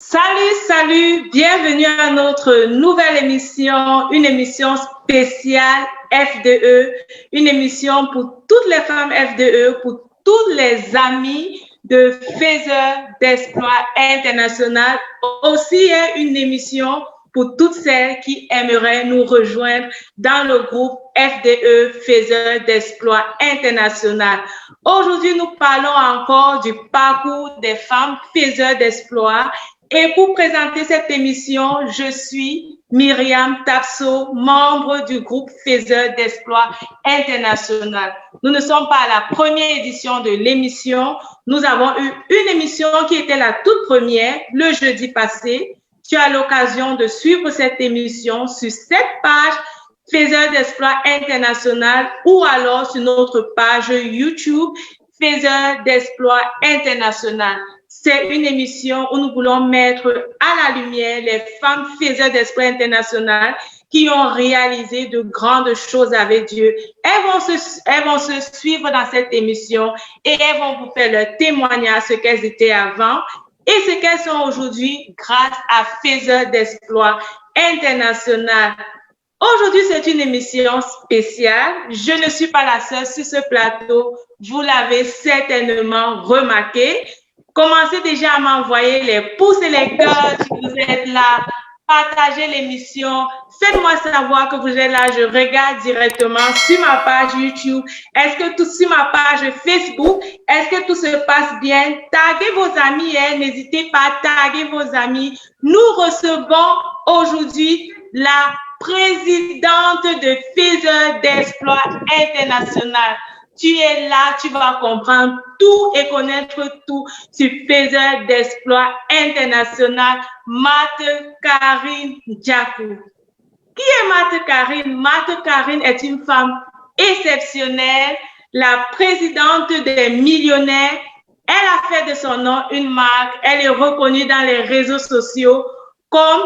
Salut, bienvenue à notre nouvelle émission, une émission spéciale FDE, une émission pour toutes les femmes FDE, pour tous les amis de faiseurs d'exploits international, aussi une émission pour toutes celles qui aimeraient nous rejoindre dans le groupe FDE, faiseurs d'exploits international. Aujourd'hui, nous parlons encore du parcours des femmes faiseurs d'exploits. Et pour présenter cette émission, je suis Myriam Tapso, membre du groupe Faiseurs d'Exploits International. Nous ne sommes pas à la première édition de l'émission. Nous avons eu une émission qui était la toute première le jeudi passé. Tu as l'occasion de suivre cette émission sur cette page Faiseurs d'Exploits International ou alors sur notre page YouTube Faiseurs d'Exploits International. C'est une émission où nous voulons mettre à la lumière les femmes faiseurs d'exploits international qui ont réalisé de grandes choses avec Dieu. Elles vont se suivre dans cette émission et elles vont vous faire leur témoignage, ce qu'elles étaient avant et ce qu'elles sont aujourd'hui grâce à Faiseurs d'exploits international. Aujourd'hui, c'est une émission spéciale. Je ne suis pas la seule sur ce plateau. Vous l'avez certainement remarqué. Commencez déjà à m'envoyer les pouces et les cœurs si vous êtes là. Partagez l'émission. Faites-moi savoir que vous êtes là. Je regarde directement sur ma page YouTube. Est-ce que tout sur ma page Facebook? Est-ce que tout se passe bien? Taguez vos amis. N'hésitez pas à taguer vos amis. Nous recevons aujourd'hui la présidente de Faiseurs d'Exploits International. Tu es là, tu vas comprendre tout et connaître tout sur Faiseurs d'Exploits International, Marthe-Karine Djakou. Qui est Marthe-Karine? Marthe-Karine est une femme exceptionnelle, la présidente des millionnaires. Elle a fait de son nom une marque. Elle est reconnue dans les réseaux sociaux comme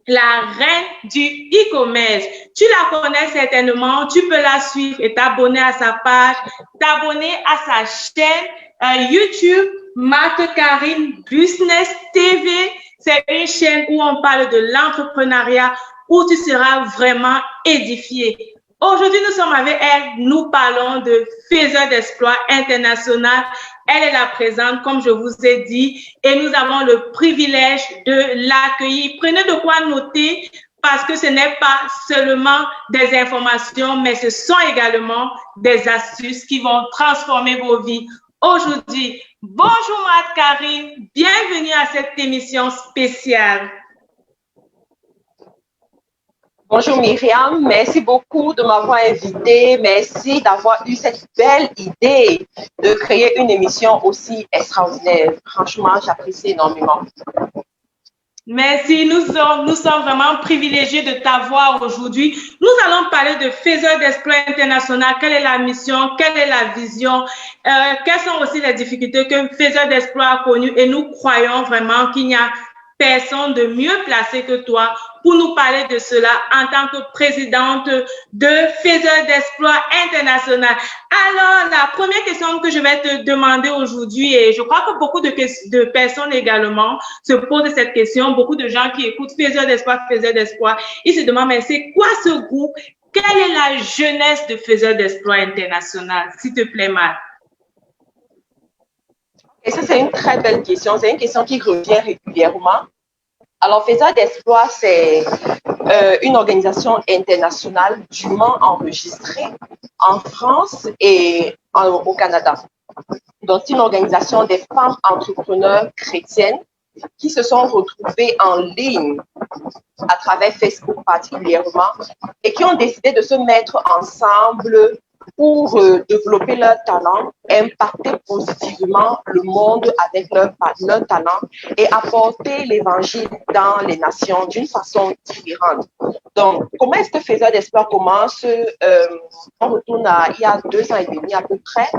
la reine du e-commerce. Tu la connais certainement, tu peux la suivre et t'abonner à sa page, t'abonner à sa chaîne YouTube, Marthe-Karine Business TV. C'est une chaîne où on parle de l'entrepreneuriat, où tu seras vraiment édifié. Aujourd'hui, nous sommes avec elle, nous parlons de Faiseurs d'Exploits International. Elle est là présente, comme je vous ai dit, et nous avons le privilège de l'accueillir. Prenez de quoi noter, parce que ce n'est pas seulement des informations, mais ce sont également des astuces qui vont transformer vos vies. Aujourd'hui, bonjour Marthe-Karine, bienvenue à cette émission spéciale. Bonjour Myriam, merci beaucoup de m'avoir invitée. Merci d'avoir eu cette belle idée de créer une émission aussi extraordinaire. Franchement, j'apprécie énormément. Merci, nous sommes vraiment privilégiés de t'avoir aujourd'hui. Nous allons parler de Faiseurs d'Exploits International. Quelle est la mission? Quelle est la vision? Quelles sont aussi les difficultés que Faiseurs d'Exploits a connues? Et nous croyons vraiment qu'il n'y a personne de mieux placé que toi pour nous parler de cela en tant que présidente de Faiseurs d'Exploits International. Alors, la première question que je vais te demander aujourd'hui, et je crois que beaucoup de personnes également se posent cette question, beaucoup de gens qui écoutent Faiseurs d'Exploits, ils se demandent, mais c'est quoi ce groupe? Quelle est la jeunesse de Faiseurs d'Exploits International? S'il te plaît, Marc. Et ça, c'est une très belle question. C'est une question qui revient régulièrement. Alors, Faiseurs d'Exploits, c'est une organisation internationale dûment enregistrée en France et au Canada. Donc, c'est une organisation des femmes entrepreneurs chrétiennes qui se sont retrouvées en ligne à travers Facebook particulièrement et qui ont décidé de se mettre ensemble pour développer leur talent, impacter positivement le monde avec leur talent et apporter l'évangile dans les nations d'une façon différente. Donc, comment est-ce que Faiseurs d'Exploits commence? On retourne il y a 2 ans et demi à peu près,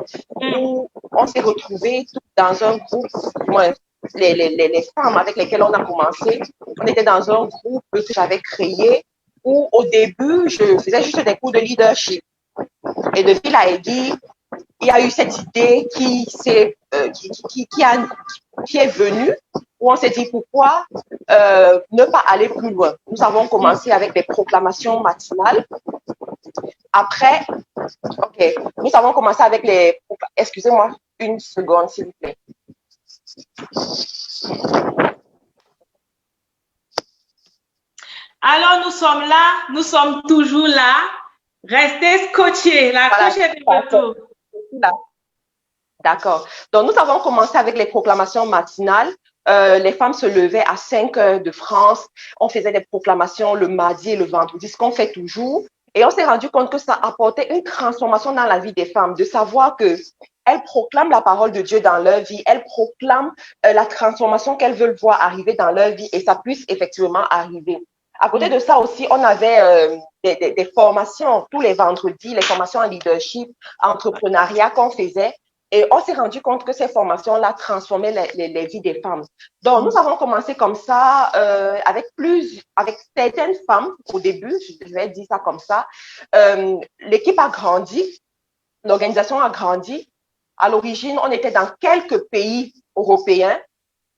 où on s'est retrouvés dans un groupe, les femmes avec lesquelles on a commencé, on était dans un groupe que j'avais créé où au début, je faisais juste des cours de leadership. Et de fil à aiguille, il y a eu cette idée qui est venue, où on s'est dit pourquoi ne pas aller plus loin. Nous avons commencé avec des proclamations matinales. Après, ok, nous avons commencé avec les... Excusez-moi, une seconde, s'il vous plaît. Alors, nous sommes là, nous sommes toujours là. Restez scotchés, la coche est de retour. D'accord. Donc, nous avons commencé avec les proclamations matinales. Les femmes se levaient à 5 heures de France. On faisait des proclamations le mardi et le vendredi, ce qu'on fait toujours. Et on s'est rendu compte que ça apportait une transformation dans la vie des femmes, de savoir que elles proclament la parole de Dieu dans leur vie, elles proclament la transformation qu'elles veulent voir arriver dans leur vie et ça puisse effectivement arriver. À côté de ça aussi, on avait des formations tous les vendredis, les formations en leadership, entrepreneuriat qu'on faisait. Et on s'est rendu compte que ces formations-là transformaient les vies des femmes. Donc, nous avons commencé comme ça avec certaines femmes au début, je vais dire ça comme ça. L'équipe a grandi, l'organisation a grandi. À l'origine, on était dans quelques pays européens,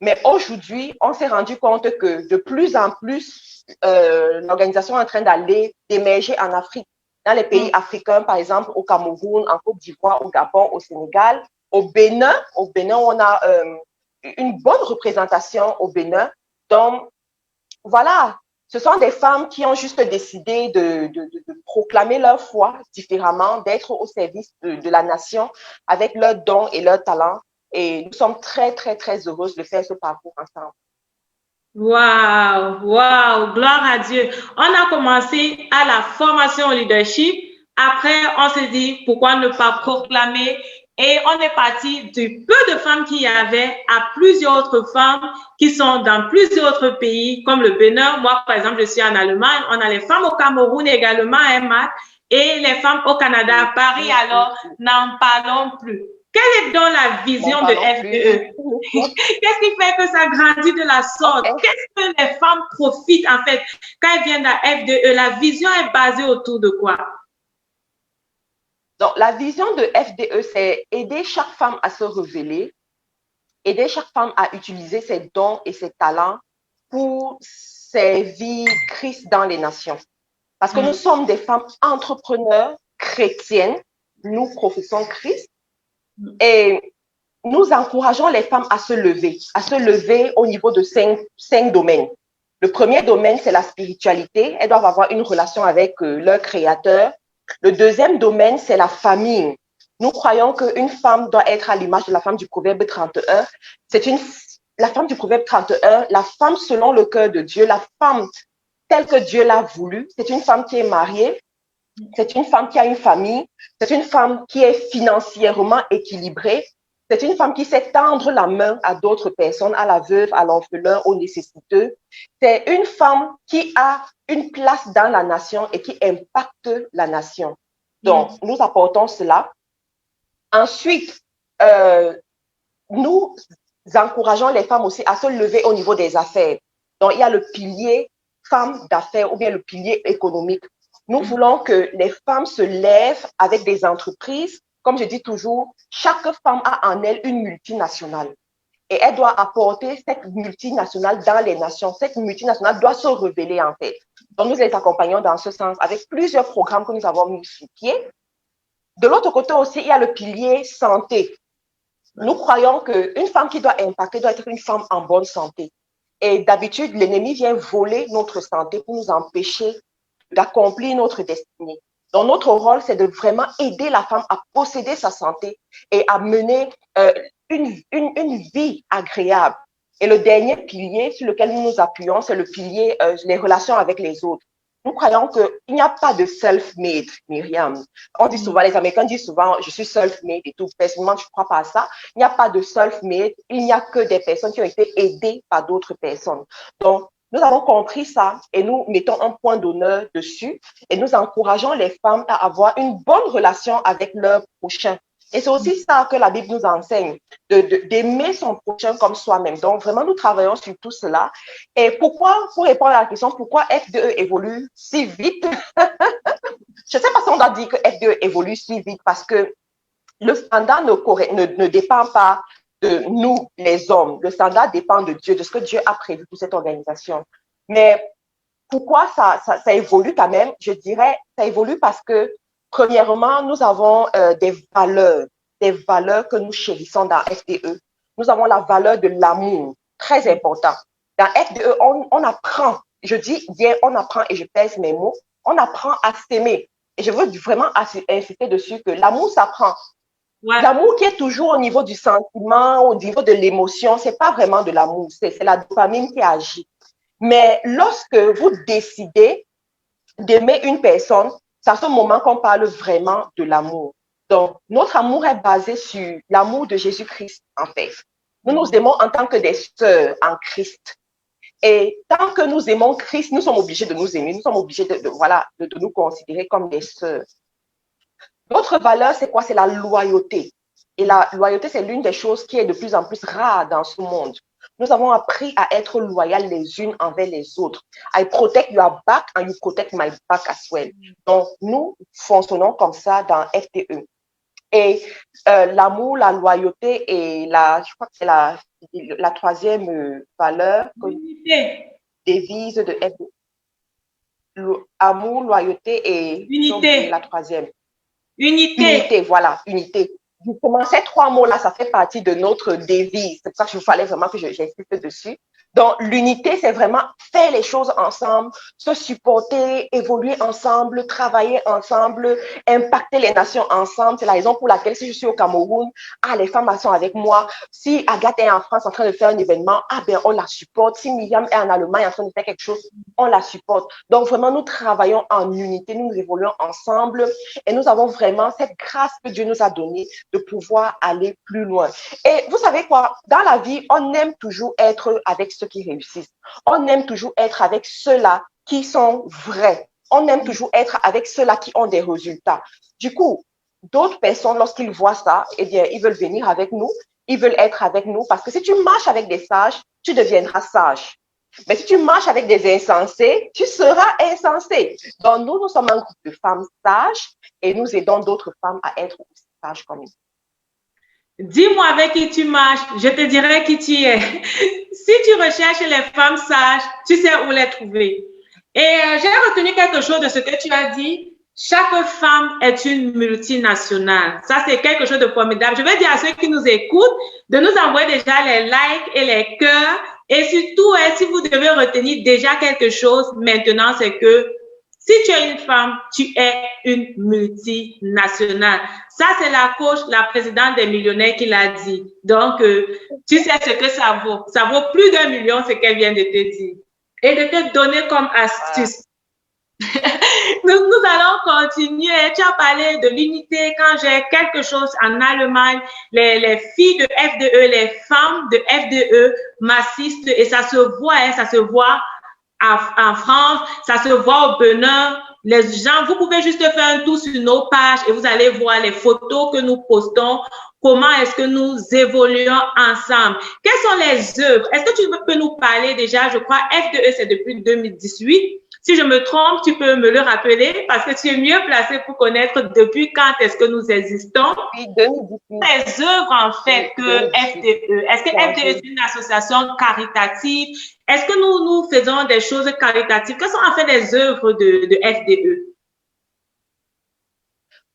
mais aujourd'hui, on s'est rendu compte que de plus en plus, l'organisation est en train d'émerger en Afrique. Dans les pays africains, par exemple, au Cameroun, en Côte d'Ivoire, au Gabon, au Sénégal, au Bénin, on a une bonne représentation au Bénin. Donc, voilà, ce sont des femmes qui ont juste décidé de proclamer leur foi différemment, d'être au service de la nation avec leurs dons et leurs talents. Et nous sommes très, très, très heureuses de faire ce parcours ensemble. Waouh, waouh, gloire à Dieu. On a commencé à la formation au leadership. Après, on s'est dit, pourquoi ne pas proclamer? Et on est parti du peu de femmes qu'il y avait à plusieurs autres femmes qui sont dans plusieurs autres pays, comme le Bénin. Moi, par exemple, je suis en Allemagne. On a les femmes au Cameroun également, Emma, et les femmes au Canada, à Paris. Alors, n'en parlons plus. Quelle est donc la vision de FDE? Qu'est-ce qui fait que ça grandit de la sorte? Qu'est-ce que les femmes profitent en fait quand elles viennent à FDE? La vision est basée autour de quoi? Donc, la vision de FDE, c'est aider chaque femme à se révéler, aider chaque femme à utiliser ses dons et ses talents pour servir Christ dans les nations. Parce que nous sommes des femmes entrepreneurs chrétiennes, nous professons Christ, et nous encourageons les femmes à se lever au niveau de cinq domaines. Le premier domaine, c'est la spiritualité. Elles doivent avoir une relation avec leur créateur. Le deuxième domaine, c'est la famille. Nous croyons qu'une femme doit être à l'image de la femme du Proverbe 31. La femme du Proverbe 31, la femme selon le cœur de Dieu, la femme telle que Dieu l'a voulu. C'est une femme qui est mariée. C'est une femme qui a une famille. C'est une femme qui est financièrement équilibrée. C'est une femme qui sait tendre la main à d'autres personnes, à la veuve, à l'orphelin, aux nécessiteux. C'est une femme qui a une place dans la nation et qui impacte la nation. Donc, nous apportons cela. Ensuite, nous encourageons les femmes aussi à se lever au niveau des affaires. Donc, il y a le pilier femmes d'affaires ou bien le pilier économique. Nous voulons que les femmes se lèvent avec des entreprises. Comme je dis toujours, chaque femme a en elle une multinationale. Et elle doit apporter cette multinationale dans les nations. Cette multinationale doit se révéler en fait. Donc, nous les accompagnons dans ce sens avec plusieurs programmes que nous avons mis sur pied. De l'autre côté aussi, il y a le pilier santé. Nous croyons qu'une femme qui doit impacter doit être une femme en bonne santé. Et d'habitude, l'ennemi vient voler notre santé pour nous empêcher d'accomplir notre destinée. Donc, notre rôle, c'est de vraiment aider la femme à posséder sa santé et à mener une vie agréable. Et le dernier pilier sur lequel nous nous appuyons, c'est le pilier les relations avec les autres. Nous croyons qu'il n'y a pas de self-made, Myriam. On dit souvent, les Américains disent souvent, je suis self-made et tout. Personnellement, je ne crois pas à ça. Il n'y a pas de self-made. Il n'y a que des personnes qui ont été aidées par d'autres personnes. Donc, nous avons compris ça et nous mettons un point d'honneur dessus et nous encourageons les femmes à avoir une bonne relation avec leur prochain. Et c'est aussi ça que la Bible nous enseigne, d'aimer son prochain comme soi-même. Donc, vraiment, nous travaillons sur tout cela. Et pourquoi, pour répondre à la question, pourquoi FDE évolue si vite? Je ne sais pas si on doit dire que FDE évolue si vite parce que le standard ne dépend pas de nous, les hommes. Le standard dépend de Dieu, de ce que Dieu a prévu pour cette organisation. Mais pourquoi ça évolue quand même? Je dirais, ça évolue parce que, premièrement, nous avons des valeurs que nous chérissons dans FDE. Nous avons la valeur de l'amour, très important. Dans FDE, on apprend, je dis bien, on apprend, et je pèse mes mots, on apprend à s'aimer. Et je veux vraiment insister dessus que l'amour s'apprend. Ouais. L'amour qui est toujours au niveau du sentiment, au niveau de l'émotion, c'est pas vraiment de l'amour, c'est la dopamine qui agit. Mais lorsque vous décidez d'aimer une personne, c'est à ce moment qu'on parle vraiment de l'amour. Donc, notre amour est basé sur l'amour de Jésus-Christ, en fait. Nous nous aimons en tant que des sœurs en Christ. Et tant que nous aimons Christ, nous sommes obligés de nous aimer, nous sommes obligés de nous considérer comme des sœurs. Notre valeur, c'est quoi? C'est la loyauté. Et la loyauté, c'est l'une des choses qui est de plus en plus rare dans ce monde. Nous avons appris à être loyales les unes envers les autres. I protect your back and you protect my back as well. Donc, nous fonctionnons comme ça dans FTE. Et l'amour, la loyauté et je crois que c'est la troisième valeur que devise de FTE. Amour, loyauté et unité. La troisième. Unité, voilà, unité. Justement, ces trois mots-là, ça fait partie de notre devise. C'est pour ça qu'il fallait vraiment que j'insiste dessus. Donc, l'unité, c'est vraiment faire les choses ensemble, se supporter, évoluer ensemble, travailler ensemble, impacter les nations ensemble. C'est la raison pour laquelle si je suis au Cameroun, les femmes sont avec moi. Si Agathe est en France en train de faire un événement, on la supporte. Si Myriam est en Allemagne en train de faire quelque chose, on la supporte. Donc, vraiment, nous travaillons en unité, nous évoluons ensemble et nous avons vraiment cette grâce que Dieu nous a donnée de pouvoir aller plus loin. Et vous savez quoi? Dans la vie, on aime toujours être avec ceux qui réussissent. On aime toujours être avec ceux-là qui sont vrais. On aime toujours être avec ceux-là qui ont des résultats. Du coup, d'autres personnes, lorsqu'ils voient ça, eh bien, ils veulent venir avec nous. Ils veulent être avec nous parce que si tu marches avec des sages, tu deviendras sage. Mais si tu marches avec des insensés, tu seras insensé. Donc, nous sommes un groupe de femmes sages et nous aidons d'autres femmes à être aussi sages comme nous. Dis-moi avec qui tu marches, je te dirai qui tu es. Si tu recherches les femmes sages, tu sais où les trouver. Et j'ai retenu quelque chose de ce que tu as dit. Chaque femme est une multinationale. Ça, c'est quelque chose de formidable. Je vais dire à ceux qui nous écoutent de nous envoyer déjà les likes et les cœurs. Et surtout, si vous devez retenir déjà quelque chose maintenant, c'est que si tu es une femme, tu es une multinationale. Ça, c'est la coach, la présidente des millionnaires qui l'a dit. Donc, tu sais ce que ça vaut. Ça vaut plus d'1 million, ce qu'elle vient de te dire. Et de te donner comme astuce. Nous allons continuer. Tu as parlé de l'unité. Quand j'ai quelque chose en Allemagne, les filles de FDE, les femmes de FDE m'assistent et ça se voit en France, ça se voit au Bénin. Les gens, vous pouvez juste faire un tour sur nos pages et vous allez voir les photos que nous postons. Comment est-ce que nous évoluons ensemble? Quelles sont les œuvres? Est-ce que tu peux nous parler déjà? Je crois FDE, c'est depuis 2018. Si je me trompe, tu peux me le rappeler parce que tu es mieux placé pour connaître depuis quand est-ce que nous existons. Oui, 2018. Les œuvres, en fait, que FDE. Est-ce que FDE est une association caritative? Est-ce que nous faisons des choses caritatives? Quelles sont en fait les œuvres de FDE?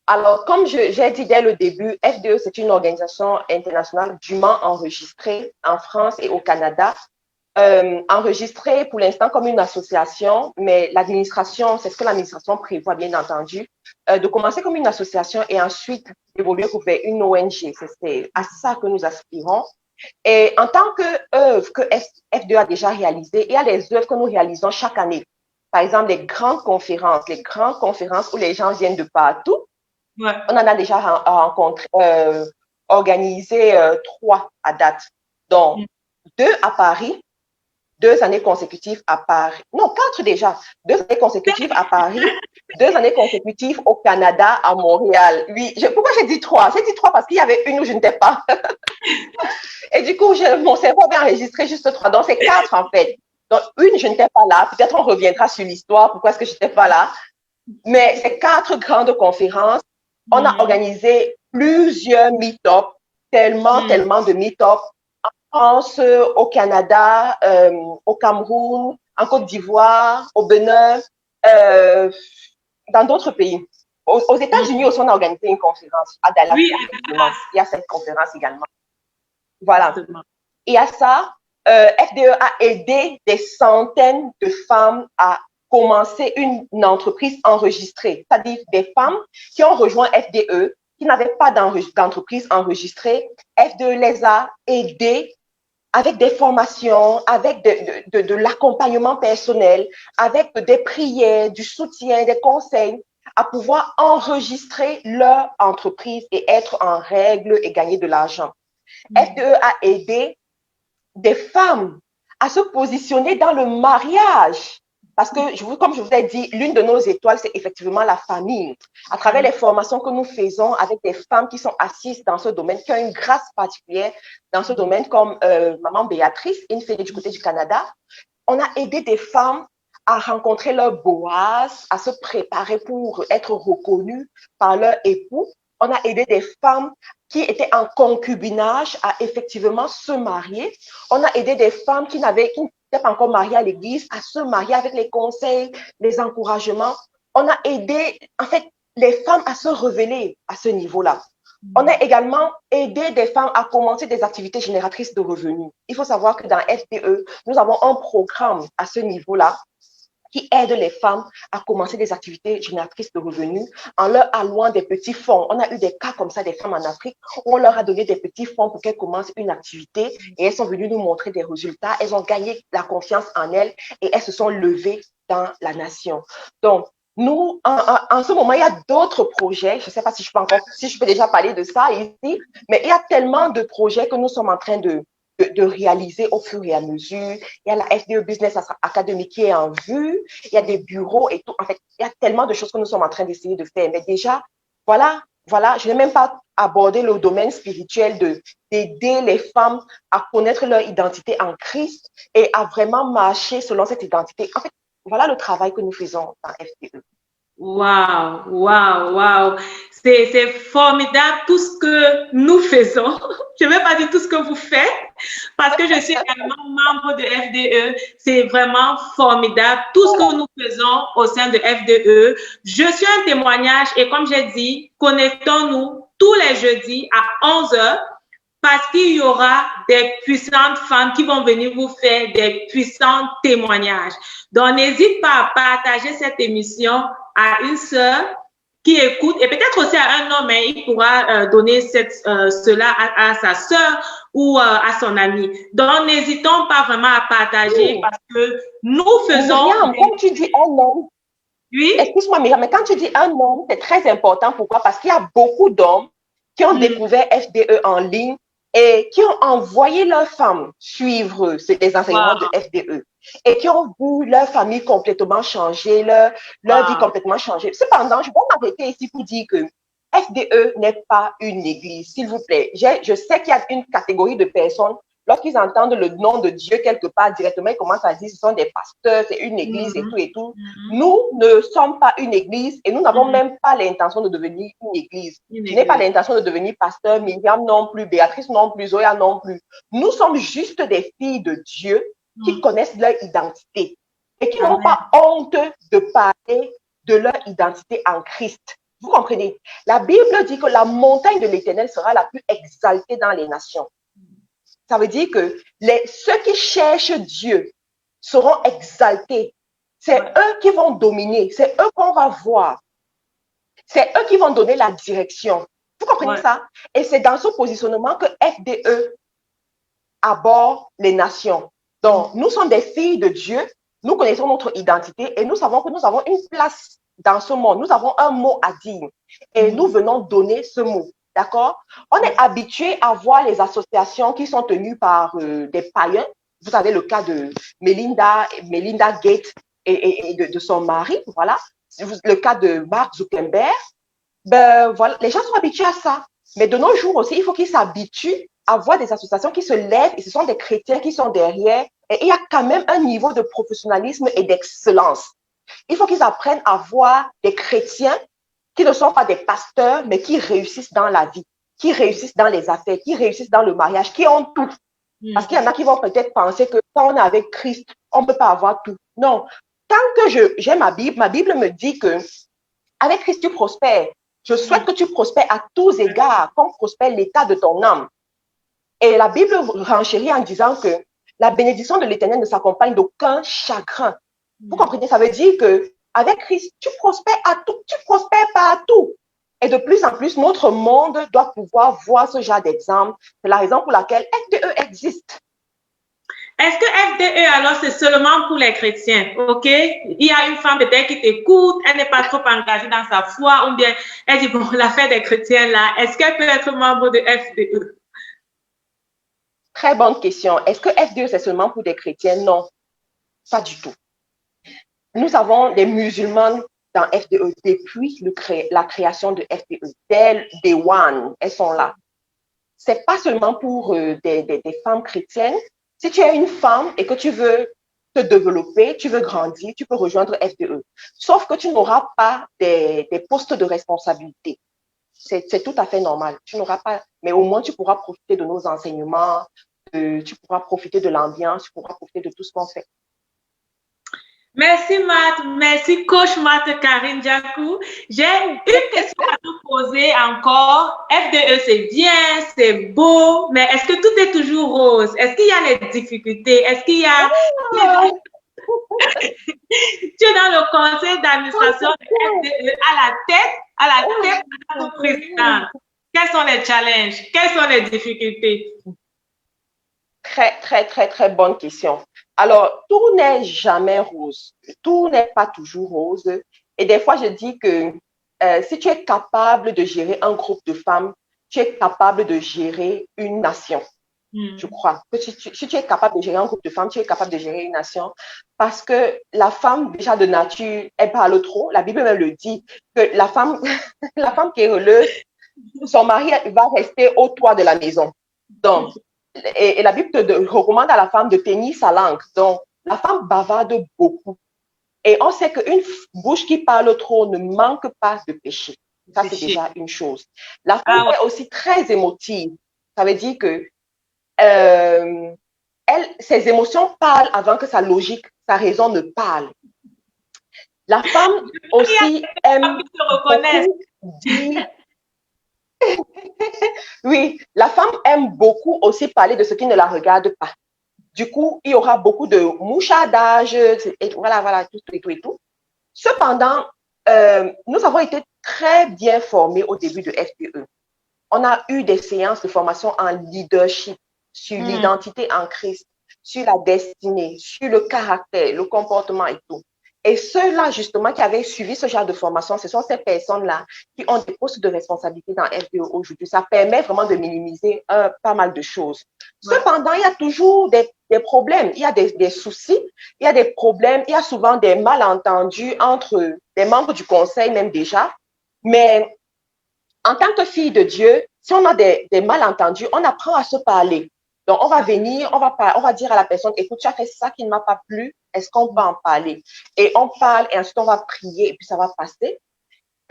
Alors, comme j'ai dit dès le début, FDE, c'est une organisation internationale dûment enregistrée en France et au Canada. Enregistrée pour l'instant comme une association, mais l'administration, c'est ce que l'administration prévoit, bien entendu, de commencer comme une association et ensuite d'évoluer vers une ONG. C'est à ça que nous aspirons. Et en tant qu'œuvre que FDE a déjà réalisée, il y a des œuvres que nous réalisons chaque année. Par exemple, les grandes conférences où les gens viennent de partout. Ouais. On en a déjà organisé 3 à date. Donc, 2 à Paris, 2 années consécutives à Paris. Non, 4 déjà. 2 années consécutives à Paris, 2 années consécutives au Canada, à Montréal. Oui, pourquoi j'ai dit 3? J'ai dit 3 parce qu'il y avait une où je n'étais pas. Et du coup, mon cerveau avait enregistré juste 3. Donc, c'est 4 en fait. Donc, une, je n'étais pas là. Peut-être on reviendra sur l'histoire. Pourquoi est-ce que je n'étais pas là? Mais c'est 4 grandes conférences. On a organisé plusieurs meet-up, tellement de meet-up en France, au Canada, au Cameroun, en Côte d'Ivoire, au Bénin, dans d'autres pays. Aux États-Unis aussi, on a organisé une conférence à Dallas. Oui, Effectivement, il y a cette conférence également. Voilà. justement. Et à ça, FDE a aidé des centaines de femmes à commencer une entreprise enregistrée, c'est-à-dire des femmes qui ont rejoint FDE, qui n'avaient pas d'entreprise enregistrée. FDE les a aidées avec des formations, avec de l'accompagnement personnel, avec des prières, du soutien, des conseils, à pouvoir enregistrer leur entreprise et être en règle et gagner de l'argent. FDE a aidé des femmes à se positionner dans le mariage. Parce que, comme je vous ai dit, l'une de nos étoiles, c'est effectivement la famille. À travers les formations que nous faisons avec des femmes qui sont assises dans ce domaine, qui ont une grâce particulière dans ce domaine, comme Maman Béatrice, une fille du côté du Canada, on a aidé des femmes à rencontrer leur Boaz, à se préparer pour être reconnues par leur époux. On a aidé des femmes qui étaient en concubinage à effectivement se marier. On a aidé des femmes qui n'étaient pas encore mariées à l'église à se marier avec les conseils, les encouragements. On a aidé, en fait, les femmes à se révéler à ce niveau-là. On a également aidé des femmes à commencer des activités génératrices de revenus. Il faut savoir que dans FDE, nous avons un programme à ce niveau-là qui aide les femmes à commencer des activités génératrices de revenus en leur allouant des petits fonds. On a eu des cas comme ça, des femmes en Afrique, où on leur a donné des petits fonds pour qu'elles commencent une activité et elles sont venues nous montrer des résultats. Elles ont gagné la confiance en elles et elles se sont levées dans la nation. Donc, nous, en ce moment, il y a d'autres projets. Je ne sais pas si je peux déjà parler de ça ici, mais il y a tellement de projets que nous sommes en train de réaliser au fur et à mesure. Il y a la FDE Business Academy qui est en vue. Il y a des bureaux et tout. En fait, il y a tellement de choses que nous sommes en train d'essayer de faire. Mais déjà, voilà, je n'ai même pas abordé le domaine spirituel d'aider les femmes à connaître leur identité en Christ et à vraiment marcher selon cette identité. En fait, voilà le travail que nous faisons dans FDE. Wow. C'est formidable tout ce que nous faisons. Je ne vais pas dire tout ce que vous faites parce que je suis également membre de FDE. C'est vraiment formidable tout ce que nous faisons au sein de FDE. Je suis un témoignage et comme j'ai dit, connectons-nous tous les jeudis à 11h parce qu'il y aura des puissantes femmes qui vont venir vous faire des puissants témoignages. Donc, n'hésite pas à partager cette émission à une sœur qui écoute et peut-être aussi à un homme, mais il pourra donner cela à sa sœur ou à son ami. Donc, n'hésitons pas vraiment à partager parce que nous faisons… Myriam, quand tu dis un homme, oui? Excuse-moi Myriam, mais quand tu dis un homme, c'est très important. Pourquoi? Parce qu'il y a beaucoup d'hommes qui ont découvert FDE en ligne et qui ont envoyé leurs femmes suivre les enseignements de FDE et qui ont vu leur famille complètement changer, leur vie complètement changer. Cependant, je vais m'arrêter ici pour dire que FDE n'est pas une église, s'il vous plaît. Je sais qu'il y a une catégorie de personnes, lorsqu'ils entendent le nom de Dieu quelque part, directement, ils commencent à dire ce sont des pasteurs, c'est une église et tout et tout. Nous ne sommes pas une église et nous n'avons même pas l'intention de devenir une église. Je n'ai pas l'intention de devenir pasteur, Myriam non plus, Béatrice non plus, Zoya non plus. Nous sommes juste des filles de Dieu qui connaissent leur identité et qui n'ont pas honte de parler de leur identité en Christ. Vous comprenez? La Bible dit que la montagne de l'Éternel sera la plus exaltée dans les nations. Ça veut dire que ceux qui cherchent Dieu seront exaltés. C'est eux qui vont dominer. C'est eux qu'on va voir. C'est eux qui vont donner la direction. Vous comprenez ça? Et c'est dans ce positionnement que FDE aborde les nations. Donc, nous sommes des filles de Dieu. Nous connaissons notre identité et nous savons que nous avons une place dans ce monde. Nous avons un mot à dire et nous venons donner ce mot. D'accord? On est habitué à voir les associations qui sont tenues par des païens. Vous avez le cas de Melinda Gates et de son mari. Voilà. Le cas de Mark Zuckerberg. Ben, voilà. Les gens sont habitués à ça. Mais de nos jours aussi, il faut qu'ils s'habituent à voir des associations qui se lèvent et ce sont des chrétiens qui sont derrière. Et il y a quand même un niveau de professionnalisme et d'excellence. Il faut qu'ils apprennent à voir des chrétiens qui ne sont pas des pasteurs, mais qui réussissent dans la vie, qui réussissent dans les affaires, qui réussissent dans le mariage, qui ont tout. Parce qu'il y en a qui vont peut-être penser que quand on est avec Christ, on ne peut pas avoir tout. Non. Tant que j'ai ma Bible me dit que avec Christ, tu prospères. Je souhaite que tu prospères à tous égards, comme prospère l'état de ton âme. Et la Bible renchérit en disant que la bénédiction de l'Éternel ne s'accompagne d'aucun chagrin. Vous comprenez? Ça veut dire que avec Christ, tu prospères à tout, tu prospères partout. Et de plus en plus, notre monde doit pouvoir voir ce genre d'exemple. C'est la raison pour laquelle FDE existe. Est-ce que FDE, alors, c'est seulement pour les chrétiens, ok? Il y a une femme peut-être qui t'écoute, elle n'est pas trop engagée dans sa foi, ou bien elle dit, bon, l'affaire des chrétiens là, est-ce qu'elle peut être membre de FDE? Très bonne question. Est-ce que FDE, c'est seulement pour des chrétiens? Non, pas du tout. Nous avons des musulmans dans FDE depuis la création de FDE. Dès Day One, elles sont là. C'est pas seulement pour des femmes chrétiennes. Si tu es une femme et que tu veux te développer, tu veux grandir, tu peux rejoindre FDE. Sauf que tu n'auras pas des postes de responsabilité. C'est tout à fait normal. Tu n'auras pas, mais au moins tu pourras profiter de nos enseignements, tu pourras profiter de l'ambiance, tu pourras profiter de tout ce qu'on fait. Merci Matt, merci coach Matt Karine Djakou. J'ai une question à te poser encore. FDE c'est bien, c'est beau, mais est-ce que tout est toujours rose? Est-ce qu'il y a les difficultés? Est-ce qu'il y a... Tu es dans le conseil d'administration de FDE à la tête de notre président. Quels sont les challenges? Quelles sont les difficultés? Très, très, très, très bonne question. Alors, tout n'est jamais rose. Tout n'est pas toujours rose. Et des fois, je dis que si tu es capable de gérer un groupe de femmes, tu es capable de gérer une nation. Je crois que si tu es capable de gérer un groupe de femmes, tu es capable de gérer une nation. Parce que la femme, déjà de nature, elle parle trop. La Bible même le dit, que la femme, la femme qui est heureuse, son mari va rester au toit de la maison. Donc, et la Bible te recommande à la femme de tenir sa langue. Donc, la femme bavarde beaucoup. Et on sait qu'une bouche qui parle trop ne manque pas de péché. Ça, c'est déjà une chose. La femme est aussi très émotive. Ça veut dire que ses émotions parlent avant que sa logique, sa raison ne parle. La femme aussi aime beaucoup dire... Oui, la femme aime beaucoup aussi parler de ce qui ne la regarde pas. Du coup, il y aura beaucoup de mouchardage, et voilà, tout. Cependant, nous avons été très bien formés au début de FDE. On a eu des séances de formation en leadership, sur l'identité en Christ, sur la destinée, sur le caractère, le comportement et tout. Et ceux-là, justement, qui avaient suivi ce genre de formation, ce sont ces personnes-là qui ont des postes de responsabilité dans FDE aujourd'hui. Ça permet vraiment de minimiser pas mal de choses. Cependant, il y a toujours des problèmes, il y a des soucis, il y a des problèmes, il y a souvent des malentendus entre des membres du conseil même déjà. Mais en tant que fille de Dieu, si on a des malentendus, on apprend à se parler. Donc, on va venir, on va dire à la personne, écoute, tu as fait ça qui ne m'a pas plu, est-ce qu'on peut en parler? Et on parle et ensuite on va prier et puis ça va passer.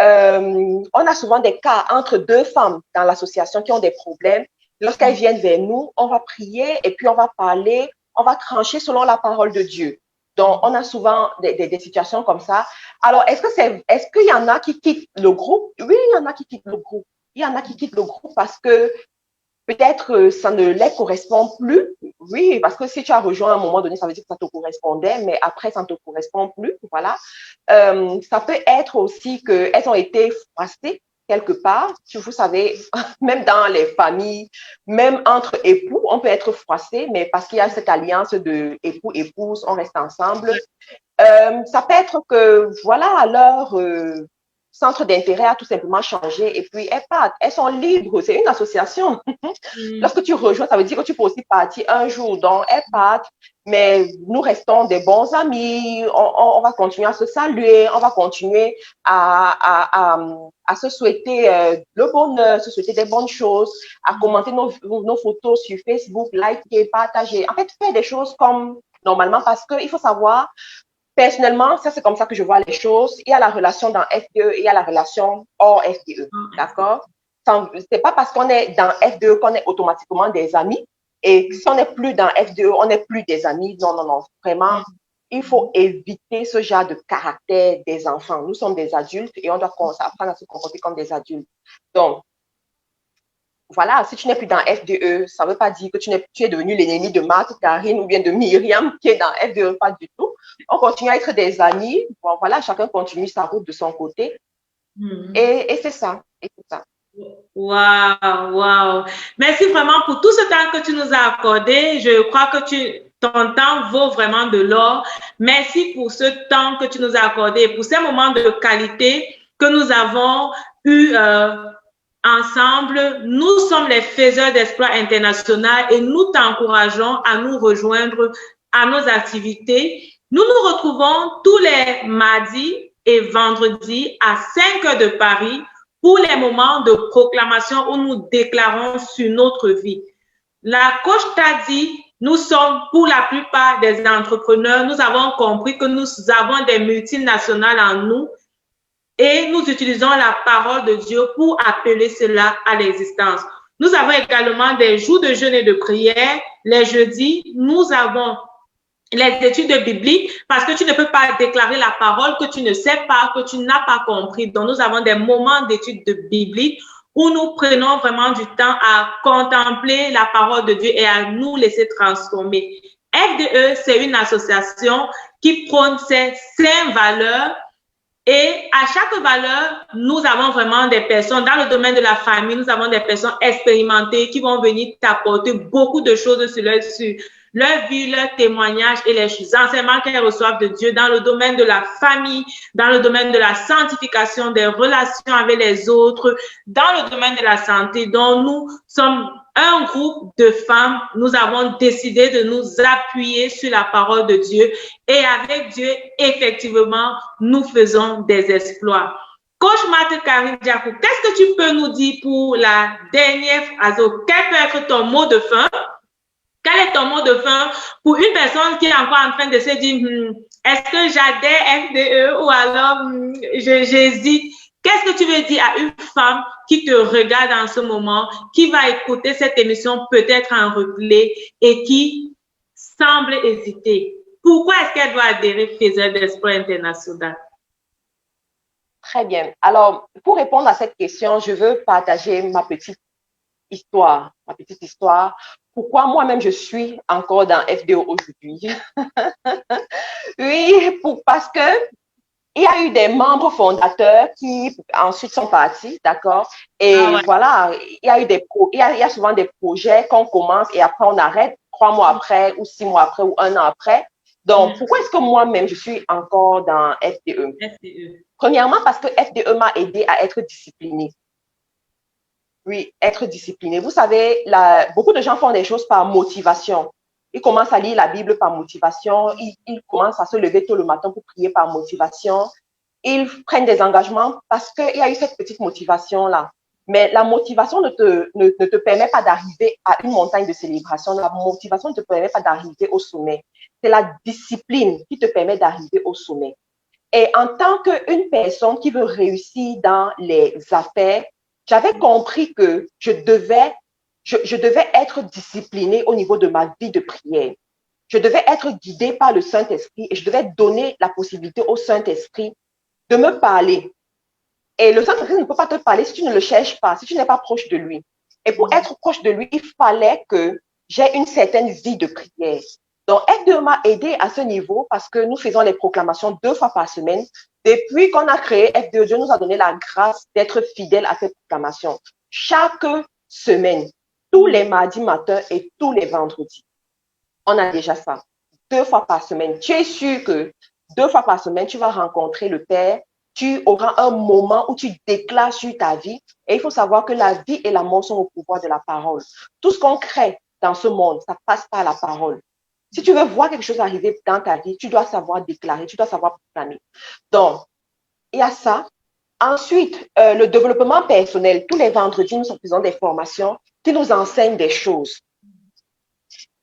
On a souvent des cas entre deux femmes dans l'association qui ont des problèmes. Lorsqu'elles viennent vers nous, on va prier et puis on va parler, on va trancher selon la parole de Dieu. Donc, on a souvent des situations comme ça. Alors, est-ce qu'il y en a qui quittent le groupe? Oui, il y en a qui quittent le groupe. Il y en a qui quittent le groupe parce que peut-être ça ne les correspond plus. Oui, parce que si tu as rejoint à un moment donné, ça veut dire que ça te correspondait, mais après, ça ne te correspond plus. Voilà. Ça peut être aussi qu'elles ont été froissées quelque part. Vous savez, même dans les familles, même entre époux, on peut être froissé, mais parce qu'il y a cette alliance de époux-épouse, on reste ensemble. Ça peut être que, voilà, leur centre d'intérêt a tout simplement changé et puis elles partent. Elles sont libres. C'est une association. Lorsque tu rejoins, ça veut dire que tu peux aussi partir un jour. Donc, elles partent, mais nous restons des bons amis. On va continuer à se saluer. On va continuer à se souhaiter le bonheur, se souhaiter des bonnes choses, à commenter nos photos sur Facebook, liker, partager. En fait, faire des choses comme normalement parce qu'il faut savoir, personnellement, ça, c'est comme ça que je vois les choses. Il y a la relation dans FDE et il y a la relation hors FDE. D'accord? C'est pas parce qu'on est dans FDE qu'on est automatiquement des amis. Et si on n'est plus dans FDE, on n'est plus des amis. Non, non, non. Vraiment, il faut éviter ce genre de caractère des enfants. Nous sommes des adultes et on doit apprendre à se comporter comme des adultes. Donc, voilà, si tu n'es plus dans FDE, ça ne veut pas dire que tu es devenu l'ennemi de Marthe, Karine ou bien de Myriam qui est dans FDE, pas du tout. On continue à être des amis. Bon, voilà, chacun continue sa route de son côté. Et c'est ça. Et c'est ça. Wow, wow. Merci vraiment pour tout ce temps que tu nous as accordé. Je crois que ton temps vaut vraiment de l'or. Merci pour ce temps que tu nous as accordé et pour ces moments de qualité que nous avons eu ensemble. Nous sommes les faiseurs d'espoir international et nous t'encourageons à nous rejoindre à nos activités. Nous nous retrouvons tous les mardis et vendredis à 5 heures de Paris pour les moments de proclamation où nous déclarons sur notre vie. La coach t'a dit, nous sommes pour la plupart des entrepreneurs, nous avons compris que nous avons des multinationales en nous et nous utilisons la parole de Dieu pour appeler cela à l'existence. Nous avons également des jours de jeûne et de prière. Les jeudis, nous avons les études bibliques, parce que tu ne peux pas déclarer la parole que tu ne sais pas, que tu n'as pas compris. Donc, nous avons des moments d'études bibliques où nous prenons vraiment du temps à contempler la parole de Dieu et à nous laisser transformer. FDE, c'est une association qui prône ces 5 valeurs. Et à chaque valeur, nous avons vraiment des personnes, dans le domaine de la famille, nous avons des personnes expérimentées qui vont venir t'apporter beaucoup de choses sur leur vie, leur témoignage et les enseignements qu'elles reçoivent de Dieu dans le domaine de la famille, dans le domaine de la sanctification, des relations avec les autres, dans le domaine de la santé. Donc, nous sommes un groupe de femmes. Nous avons décidé de nous appuyer sur la parole de Dieu et avec Dieu, effectivement, nous faisons des exploits. Coach Marthe Karine Diakou, qu'est-ce que tu peux nous dire pour la dernière phrase? Quel peut être ton mot de fin? Quel est ton mot de fin pour une personne qui est encore en train de se dire est-ce que j'adhère FDE ou alors j'hésite? Qu'est-ce que tu veux dire à une femme qui te regarde en ce moment, qui va écouter cette émission peut-être en replay et qui semble hésiter? Pourquoi est-ce qu'elle doit adhérer Faiseurs d'Espoir International? Très bien. Alors, pour répondre à cette question, je veux partager ma petite histoire. Pourquoi moi-même je suis encore dans FDE aujourd'hui? Oui, parce que il y a eu des membres fondateurs qui ensuite sont partis, d'accord? Et voilà, il y a souvent des projets qu'on commence et après on arrête 3 mois après ou 6 mois après ou 1 an après. Donc, pourquoi est-ce que moi-même je suis encore dans FDE? Premièrement, parce que FDE m'a aidé à être disciplinée. Oui, être discipliné. Vous savez, beaucoup de gens font des choses par motivation. Ils commencent à lire la Bible par motivation. Ils commencent à se lever tôt le matin pour prier par motivation. Ils prennent des engagements parce qu'il y a eu cette petite motivation-là. Mais la motivation ne te permet pas d'arriver à une montagne de célébration. La motivation ne te permet pas d'arriver au sommet. C'est la discipline qui te permet d'arriver au sommet. Et en tant qu'une personne qui veut réussir dans les affaires, j'avais compris que je devais être disciplinée au niveau de ma vie de prière. Je devais être guidée par le Saint-Esprit et je devais donner la possibilité au Saint-Esprit de me parler. Et le Saint-Esprit ne peut pas te parler si tu ne le cherches pas, si tu n'es pas proche de lui. Et pour être proche de lui, il fallait que j'ai une certaine vie de prière. Donc, FDE m'a aidé à ce niveau parce que nous faisons les proclamations 2 fois par semaine. Depuis qu'on a créé FDE, Dieu nous a donné la grâce d'être fidèles à ces proclamations. Chaque semaine, tous les mardis matins et tous les vendredis. On a déjà ça. 2 fois par semaine. Tu es sûr que 2 fois par semaine, tu vas rencontrer le Père. Tu auras un moment où tu déclares sur ta vie. Et il faut savoir que la vie et la mort sont au pouvoir de la parole. Tout ce qu'on crée dans ce monde, ça passe par la parole. Si tu veux voir quelque chose arriver dans ta vie, tu dois savoir déclarer, tu dois savoir proclamer. Donc, il y a ça. Ensuite, le développement personnel. Tous les vendredis, nous faisons des formations qui nous enseignent des choses.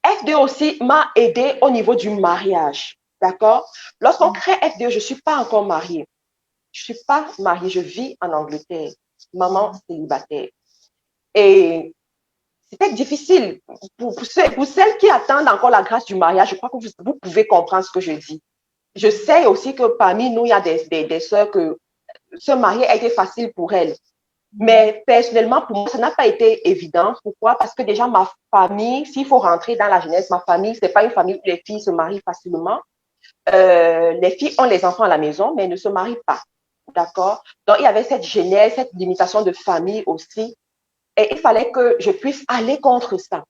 FDE aussi m'a aidé au niveau du mariage. D'accord? Lorsqu'on crée FDE, je ne suis pas encore mariée. Je ne suis pas mariée, je vis en Angleterre. Maman célibataire. Et c'était difficile. Pour celles qui attendent encore la grâce du mariage, je crois que vous pouvez comprendre ce que je dis. Je sais aussi que parmi nous, il y a des sœurs que se marier a été facile pour elles. Mais personnellement, pour moi, ça n'a pas été évident. Pourquoi? Parce que déjà, ma famille, s'il faut rentrer dans la jeunesse, ma famille, ce n'est pas une famille où les filles se marient facilement. Les filles ont les enfants à la maison, mais ne se marient pas. D'accord? Donc, il y avait cette genèse, cette limitation de famille aussi. Et il fallait que je puisse aller contre ça.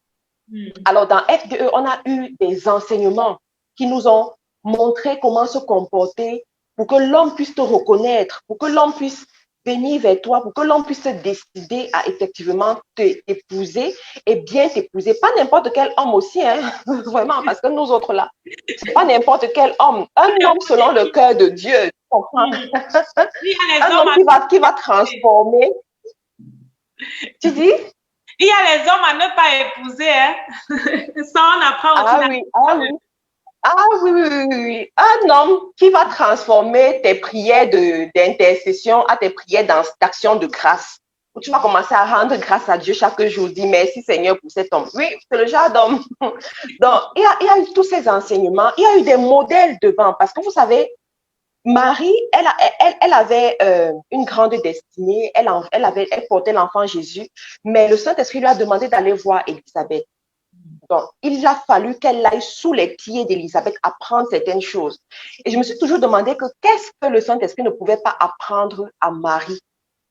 Alors, dans FDE, on a eu des enseignements qui nous ont montré comment se comporter pour que l'homme puisse te reconnaître, pour que l'homme puisse venir vers toi, pour que l'homme puisse se décider à effectivement t'épouser et bien t'épouser. Pas n'importe quel homme aussi, hein, vraiment, parce que nous autres là, c'est pas n'importe quel homme. Un homme selon le cœur de Dieu, tu comprends? Un homme qui va transformer. Tu dis? Il y a les hommes à ne pas épouser, hein. Ça, on apprend aussi. Ah oui, ah oui. Ah oui, oui, oui, oui. Un homme qui va transformer tes prières d'intercession à tes prières d'action de grâce. Où tu vas commencer à rendre grâce à Dieu chaque jour. Dis merci Seigneur pour cet homme. Oui, c'est le genre d'homme. Donc, il y a eu tous ces enseignements. Il y a eu des modèles devant. Parce que vous savez, Marie, elle avait une grande destinée. Elle portait l'enfant Jésus. Mais le Saint-Esprit lui a demandé d'aller voir Élisabeth. Donc, il a fallu qu'elle aille sous les pieds d'Élisabeth apprendre certaines choses. Et je me suis toujours demandé que qu'est-ce que le Saint-Esprit ne pouvait pas apprendre à Marie,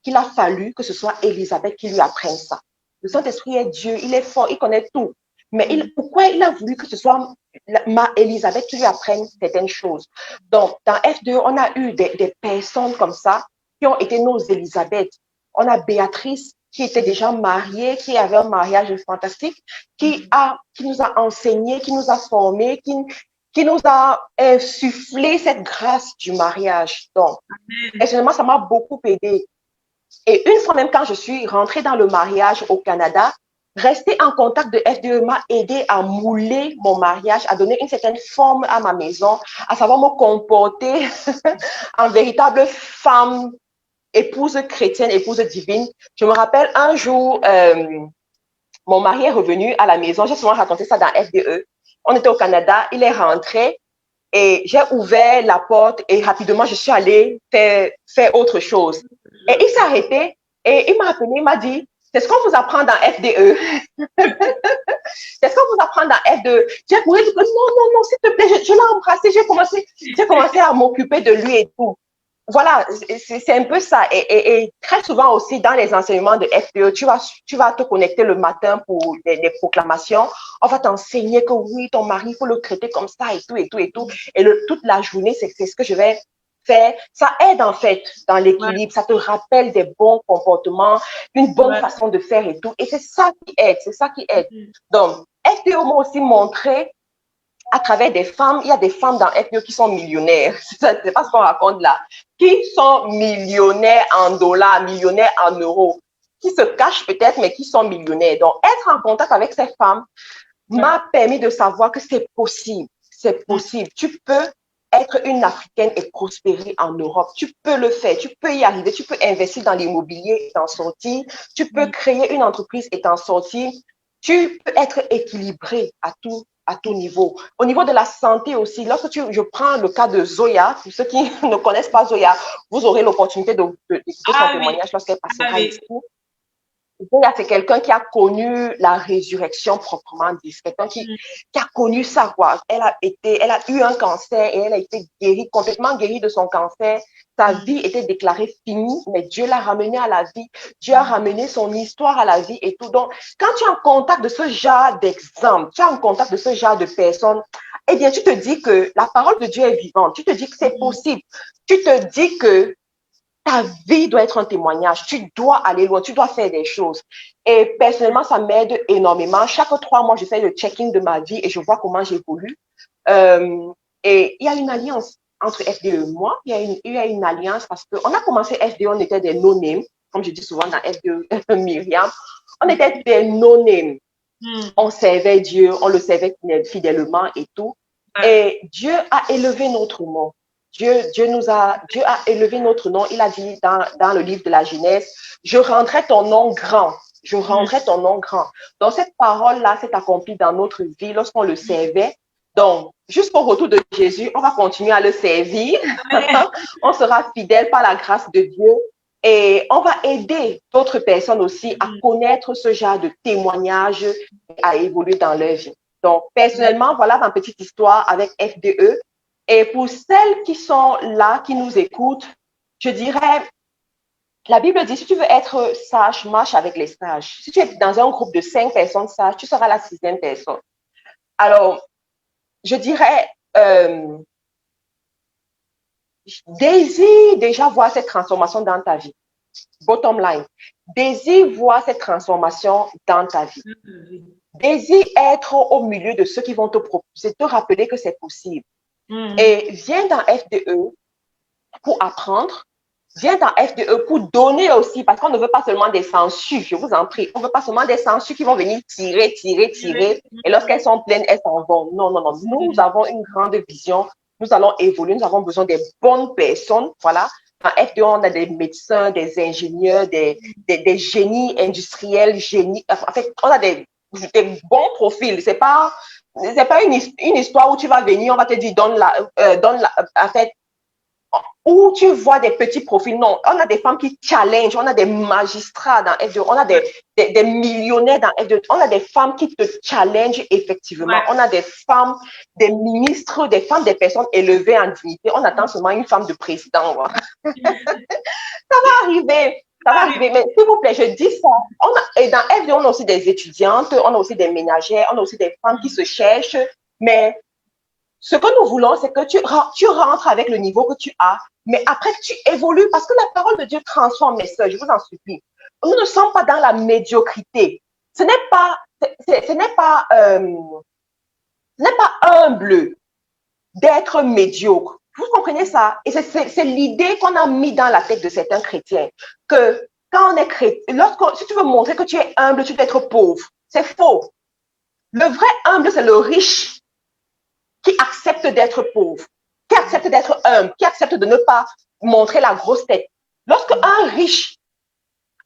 qu'il a fallu que ce soit Élisabeth qui lui apprenne ça. Le Saint-Esprit est Dieu, il est fort, il connaît tout. Mais pourquoi il a voulu que ce soit Élisabeth qui lui apprenne certaines choses? Donc, dans F2, on a eu des personnes comme ça qui ont été nos Élisabeth. On a Béatrice, qui était déjà mariée, qui avait un mariage fantastique, qui nous a enseigné, qui nous a formés, qui nous a insufflé cette grâce du mariage. Donc, personnellement, ça m'a beaucoup aidé. Et une fois même quand je suis rentrée dans le mariage au Canada, rester en contact de FDE m'a aidé à mouler mon mariage, à donner une certaine forme à ma maison, à savoir me comporter en véritable femme, épouse chrétienne, épouse divine. Je me rappelle un jour, mon mari est revenu à la maison. J'ai souvent raconté ça dans FDE. On était au Canada, il est rentré et j'ai ouvert la porte et rapidement, je suis allée faire autre chose. Et il s'est arrêté et il m'a appelé, il m'a dit, c'est ce qu'on vous apprend dans FDE. C'est ce qu'on vous apprend dans FDE. J'ai couru, dit que non, s'il te plaît, je l'ai embrassé, j'ai commencé à m'occuper de lui et tout. Voilà, c'est un peu ça. Et très souvent aussi, dans les enseignements de FPE, tu vas te connecter le matin pour les proclamations. On va t'enseigner que oui, ton mari, il faut le traiter comme ça et tout, et tout, et tout. Et toute la journée, c'est ce que je vais faire. Ça aide en fait dans l'équilibre. Ça te rappelle des bons comportements, une bonne façon de faire et tout. Et c'est ça qui aide, c'est ça qui aide. Donc, FPE m'a aussi montré à travers des femmes, il y a des femmes dans FPE qui sont millionnaires. C'est pas ce qu'on raconte là. Qui sont millionnaires en dollars, millionnaires en euros. Qui se cachent peut-être, mais qui sont millionnaires. Donc, être en contact avec ces femmes m'a permis de savoir que c'est possible. C'est possible. Tu peux être une Africaine et prospérer en Europe. Tu peux le faire. Tu peux y arriver. Tu peux investir dans l'immobilier et t'en sortir. Tu peux créer une entreprise et t'en sortir. Tu peux être équilibré à tout niveau. Au niveau de la santé aussi, lorsque je prends le cas de Zoya, pour ceux qui ne connaissent pas Zoya, vous aurez l'opportunité d'écouter son témoignage lorsqu'elle passera ici. Zoya, c'est quelqu'un qui a connu la résurrection proprement dit. C'est quelqu'un qui a connu ça, quoi. Elle a eu un cancer et elle a été guérie, complètement guérie de son cancer. Sa vie était déclarée finie, mais Dieu l'a ramenée à la vie. Dieu a ramené son histoire à la vie et tout. Donc, quand tu es en contact de ce genre d'exemple, tu es en contact de ce genre de personnes, eh bien, tu te dis que la parole de Dieu est vivante. Tu te dis que c'est possible. Tu te dis que ta vie doit être un témoignage. Tu dois aller loin. Tu dois faire des choses. Et personnellement, ça m'aide énormément. Chaque 3 mois, je fais le check-in de ma vie et je vois comment j'évolue. Et il y a une alliance entre FDE et moi. Il y a une alliance parce qu'on a commencé FDE, on était des no-name, comme je dis souvent dans FDE, Myriam. On était des no-name. On servait Dieu, on le servait fidèlement et tout. Et Dieu a élevé notre nom. Dieu a élevé notre nom. Il a dit dans le livre de la Genèse, je rendrai ton nom grand. Je rendrai ton nom grand. Donc, cette parole-là s'est accomplie dans notre vie lorsqu'on le servait. Donc, jusqu'au retour de Jésus, on va continuer à le servir. On sera fidèle par la grâce de Dieu. Et on va aider d'autres personnes aussi à connaître ce genre de témoignages et à évoluer dans leur vie. Donc, personnellement, voilà ma petite histoire avec FDE. Et pour celles qui sont là, qui nous écoutent, je dirais, la Bible dit, si tu veux être sage, marche avec les sages. Si tu es dans un groupe de 5 personnes sages, tu seras la 6e personne. Alors, je dirais, désire déjà voir cette transformation dans ta vie. Bottom line. Désire voir cette transformation dans ta vie. Désire être au milieu de ceux qui vont te proposer, te rappeler que c'est possible. Et viens dans FDE pour apprendre. Viens dans FDE pour donner aussi, parce qu'on ne veut pas seulement des sangsues, je vous en prie. On ne veut pas seulement des sangsues qui vont venir tirer. Et lorsqu'elles sont pleines, elles s'en vont. Non. Nous avons une grande vision. Nous allons évoluer. Nous avons besoin des bonnes personnes. Voilà. Dans FDE, on a des médecins, des ingénieurs, des génies industriels, En fait, on a des bons profils. C'est pas une histoire où tu vas venir, on va te dire, en fait, où tu vois des petits profils. Non, on a des femmes qui challenge, on a des magistrats dans FDE, on a des millionnaires dans FDE, on a des femmes qui te challenge effectivement. Ouais. On a des femmes, des ministres, des femmes, des personnes élevées en dignité. On attend seulement une femme de président. Ça va arriver. Ça va arriver, mais s'il vous plaît, je dis ça. Et dans FDE, on a aussi des étudiantes, on a aussi des ménagères, on a aussi des femmes qui se cherchent, mais ce que nous voulons, c'est que tu rentres avec le niveau que tu as, mais après tu évolues parce que la parole de Dieu transforme mes sœurs, je vous en supplie. Nous ne sommes pas dans la médiocrité. Ce n'est pas humble d'être médiocre. Vous comprenez ça? Et c'est l'idée qu'on a mis dans la tête de certains chrétiens, que quand on est chrétien, si tu veux montrer que tu es humble, tu dois être pauvre. C'est faux. Le vrai humble, c'est le riche qui accepte d'être pauvre, qui accepte d'être humble, qui accepte de ne pas montrer la grosse tête. Lorsque un riche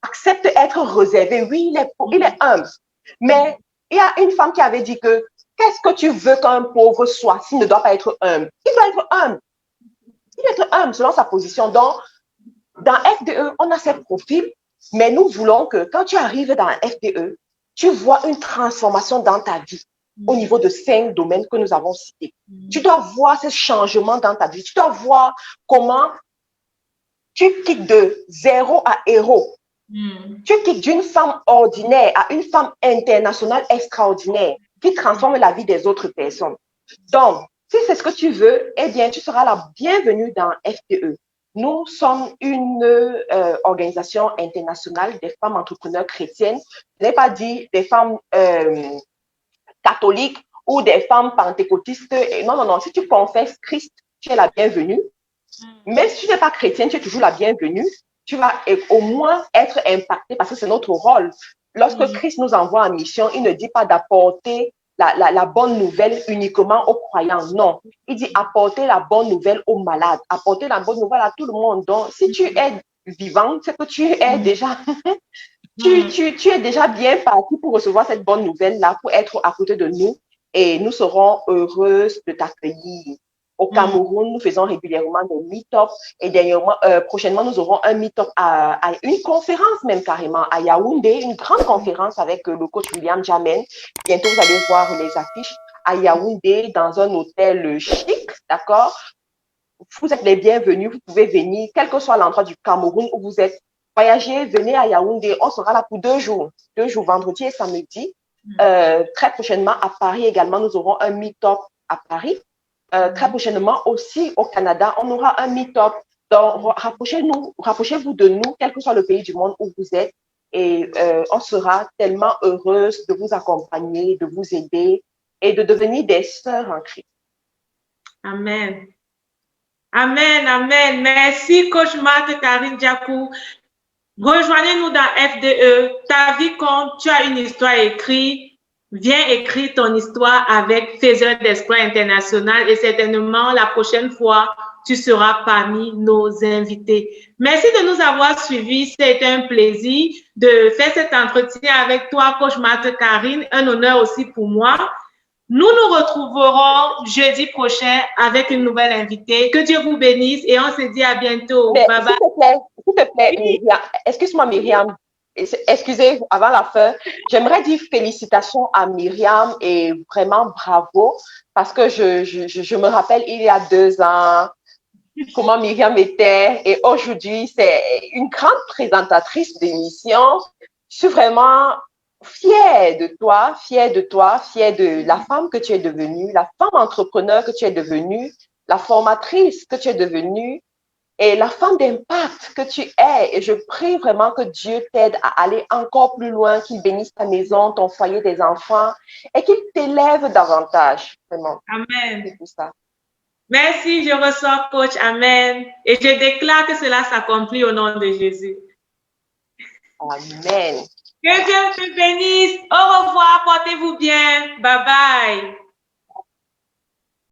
accepte d'être réservé, oui, il est humble. Mais il y a une femme qui avait dit que qu'est-ce que tu veux qu'un pauvre soit s'il ne doit pas être humble? Il doit être humble. Il doit être humble selon sa position. Donc, dans FDE, on a ces profils, mais nous voulons que quand tu arrives dans FDE, tu vois une transformation dans ta vie au niveau de 5 domaines que nous avons cités. Tu dois voir ce changement dans ta vie. Tu dois voir comment tu quittes de 0 à héros. Tu quittes d'une femme ordinaire à une femme internationale extraordinaire qui transforme la vie des autres personnes. Donc, si c'est ce que tu veux, eh bien, tu seras la bienvenue dans FDE. Nous sommes une organisation internationale des femmes entrepreneurs chrétiennes. Je n'ai pas dit des femmes catholiques ou des femmes pentecôtistes. Non. Si tu confesses Christ, tu es la bienvenue. Mais si tu n'es pas chrétienne, tu es toujours la bienvenue. Tu vas au moins être impacté parce que c'est notre rôle. Lorsque Christ nous envoie en mission, il ne dit pas d'apporter la bonne nouvelle uniquement aux croyants. Non, il dit apporter la bonne nouvelle aux malades, apporter la bonne nouvelle à tout le monde. Donc, si tu es vivant, c'est que tu es déjà... Tu es déjà bien parti pour recevoir cette bonne nouvelle-là, pour être à côté de nous et nous serons heureuses de t'accueillir. Au Cameroun, nous faisons régulièrement des meet-ups et prochainement, nous aurons un meet-up à une conférence même carrément à Yaoundé, une grande conférence avec le coach William Jamen. Bientôt, vous allez voir les affiches à Yaoundé dans un hôtel chic, d'accord? Vous êtes les bienvenus, vous pouvez venir, quel que soit l'endroit du Cameroun où vous êtes. Voyagez, venez à Yaoundé, on sera là pour 2 jours, vendredi et samedi. Très prochainement à Paris également, nous aurons un meet-up à Paris. Très prochainement aussi au Canada, on aura un meet-up. Donc, rapprochez-vous de nous, quel que soit le pays du monde où vous êtes. Et on sera tellement heureuse de vous accompagner, de vous aider et de devenir des sœurs en Christ. Amen. Amen. Merci, Coach Marthe Karine Djakou. Rejoignez-nous dans FDE. Ta vie compte, tu as une histoire écrite. Viens écrire ton histoire avec Faiseurs d'Espoir International et certainement la prochaine fois, tu seras parmi nos invités. Merci de nous avoir suivis. C'était un plaisir de faire cet entretien avec toi, coach Marthe Karine. Un honneur aussi pour moi. Nous nous retrouverons jeudi prochain avec une nouvelle invitée. Que Dieu vous bénisse et on se dit à bientôt. Mais, bye bye. s'il te plaît, Myriam, excuse-moi Myriam, excusez avant la fin, j'aimerais dire félicitations à Myriam et vraiment bravo parce que je me rappelle il y a 2 ans comment Myriam était et aujourd'hui c'est une grande présentatrice d'émission. Je suis vraiment fière de toi, fière de la femme que tu es devenue, la femme entrepreneur que tu es devenue, la formatrice que tu es devenue et la femme d'impact que tu es. Et je prie vraiment que Dieu t'aide à aller encore plus loin, qu'il bénisse ta maison, ton foyer, tes enfants et qu'il t'élève davantage. Vraiment. Amen. C'est tout ça. Merci, je reçois, coach. Amen. Et je déclare que cela s'accomplit au nom de Jésus. Amen. Que Dieu te bénisse. Au revoir. Portez-vous bien. Bye bye.